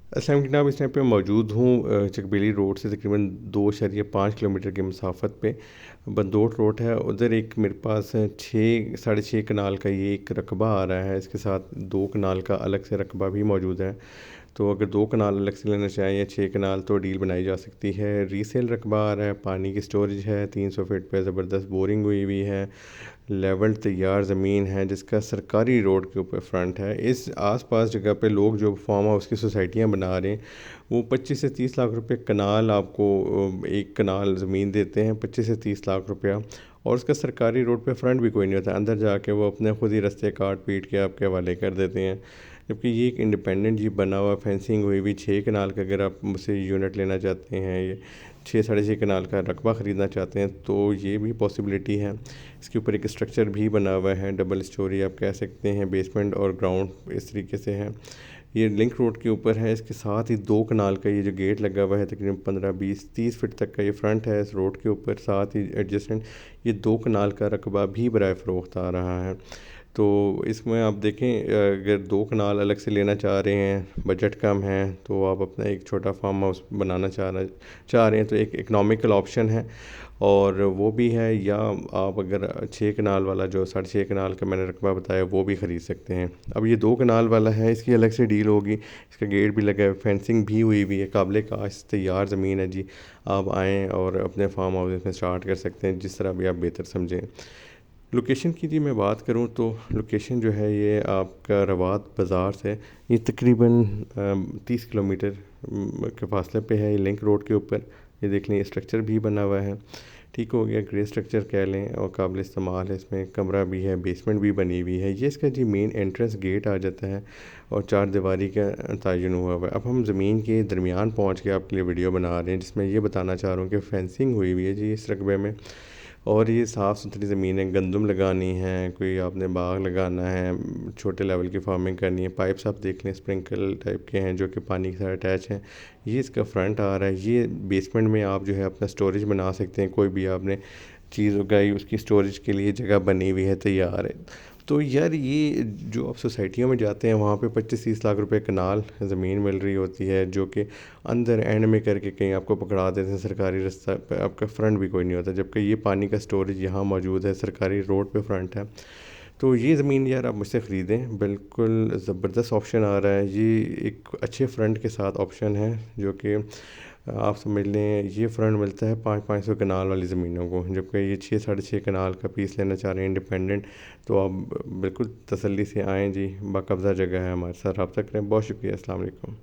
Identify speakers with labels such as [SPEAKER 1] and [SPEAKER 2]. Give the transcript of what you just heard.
[SPEAKER 1] असलम जनाब, इस टाइम पे मौजूद हूँ चकबेली रोड से तकरीबन 2.5 किलोमीटर की मसाफत पे बंदोट रोड है। उधर एक मेरे पास 6 साढ़े 6 कनाल का ये एक रकबा आ रहा है। इसके साथ 2 कनाल का अलग से रकबा भी मौजूद है। तो अगर 2 कनाल अलग से लेना चाहें या 6 कनाल तो डील बनाई जा सकती है। रीसेल रकबा आ रहा है, पानी की स्टोरेज है, 300 फीट पे ज़बरदस्त बोरिंग हुई हुई है, लेवल तैयार ज़मीन है जिसका सरकारी रोड के ऊपर फ्रंट है। इस आसपास जगह पे लोग जो फार्म हाउस की सोसाइटियाँ बना रहे हैं वो 25 से 30 लाख रुपए कनाल आपको 1 कनाल ज़मीन देते हैं, 25 से 30 लाख रुपया। और उसका सरकारी रोड पे फ्रंट भी कोई नहीं होता, अंदर जाके वो अपने खुद ही रास्ते काट पीट के आपके हवाले कर देते हैं। जबकि ये एक इंडिपेंडेंट जी बना हुआ, फेंसिंग हुई हुई 6 कनाल का अगर आप मुझसे यूनिट लेना चाहते हैं, ये 6 साढ़े 6 कनाल का रकबा ख़रीदना चाहते हैं तो ये भी पॉसिबिलिटी है। इसके ऊपर एक स्ट्रक्चर भी बना हुआ है, डबल स्टोरी आप कह सकते हैं, बेसमेंट और ग्राउंड इस तरीके से है। ये लिंक रोड के ऊपर है। इसके साथ ही 2 कनाल का ये जो गेट लगा हुआ है तकरीबन 15 20 30 फीट तक का ये फ्रंट है इस रोड के ऊपर। साथ ही एडजस्टेंट ये 2 कनाल का रकबा भी बराए फ़रोख्त आ रहा है। तो इसमें आप देखें, अगर 2 कनाल अलग से लेना चाह रहे हैं, बजट कम है, तो आप अपना एक छोटा फार्म हाउस बनाना चाह रहे हैं तो एक इकनॉमिकल ऑप्शन है और वो भी है। या आप अगर 6 कनाल वाला जो 6.5 कनाल का मैंने रकबा बताया वो भी ख़रीद सकते हैं। अब ये 2 कनाल वाला है, इसकी अलग से डील होगी। इसका गेट भी लगा है, फेंसिंग भी हुई हुई है, काबिल काश तैयार ज़मीन है जी। आप आएँ और अपने फार्म हाउस में स्टार्ट कर सकते हैं जिस तरह भी आप बेहतर समझें। लोकेशन की जी मैं बात करूँ तो लोकेशन जो है ये आपका रवात बाज़ार से ये तकरीबन 30 किलोमीटर के फासले पे है। ये लिंक रोड के ऊपर ये देख लें, स्ट्रक्चर भी बना हुआ है, ठीक हो गया, ग्रे स्ट्रक्चर कह लें और काबिल इस्तेमाल है। इसमें कमरा भी है, बेसमेंट भी बनी हुई है। ये इसका जी मेन एंट्रेंस गेट आ जाता है और 4 दीवारी का तयन हुआ हुआ है। अब हम ज़मीन के दरमियान पहुँच के आपके लिए वीडियो बना रहे हैं जिसमें ये बताना चाह रहा हूँ कि फेंसिंग हुई हुई है जी इस रकबे में। और ये साफ़ सुथरी ज़मीन है, गंदम लगानी है, कोई आपने बाग लगाना है, छोटे लेवल की फार्मिंग करनी है, पाइप्स आप देख लें स्प्रिंकल टाइप के हैं जो कि पानी के साथ अटैच हैं। ये इसका फ्रंट आ रहा है। ये बेसमेंट में आप जो है अपना स्टोरेज बना सकते हैं, कोई भी आपने चीज़ उगाई उसकी स्टोरेज के लिए जगह बनी हुई है, तैयार है। तो यार ये जो आप सोसाइटियों में जाते हैं वहाँ पे 25 30 लाख रुपए कनाल ज़मीन मिल रही होती है जो कि अंदर एंड में करके कहीं आपको पकड़ा देते हैं सरकारी रास्ता पे, आपका फ्रंट भी कोई नहीं होता, जबकि ये पानी का स्टोरेज यहाँ मौजूद है, सरकारी रोड पे फ्रंट है। तो ये ज़मीन यार आप मुझसे ख़रीदें, बिल्कुल ज़बरदस्त ऑप्शन आ रहा है। ये एक अच्छे फ्रंट के साथ ऑप्शन है जो कि आप समझ लें ये फ्रंट मिलता है 500 कनाल वाली ज़मीनों को, जबकि ये 6 साढ़े 6 कनाल का पीस लेना चाह रहे हैं इंडिपेंडेंट। तो आप बिल्कुल तसल्ली से आएँ जी, बाकब्ज़ा जगह है, हमारे साथ रब्ता करें। बहुत शुक्रिया, अस्सलाम वालेकुम।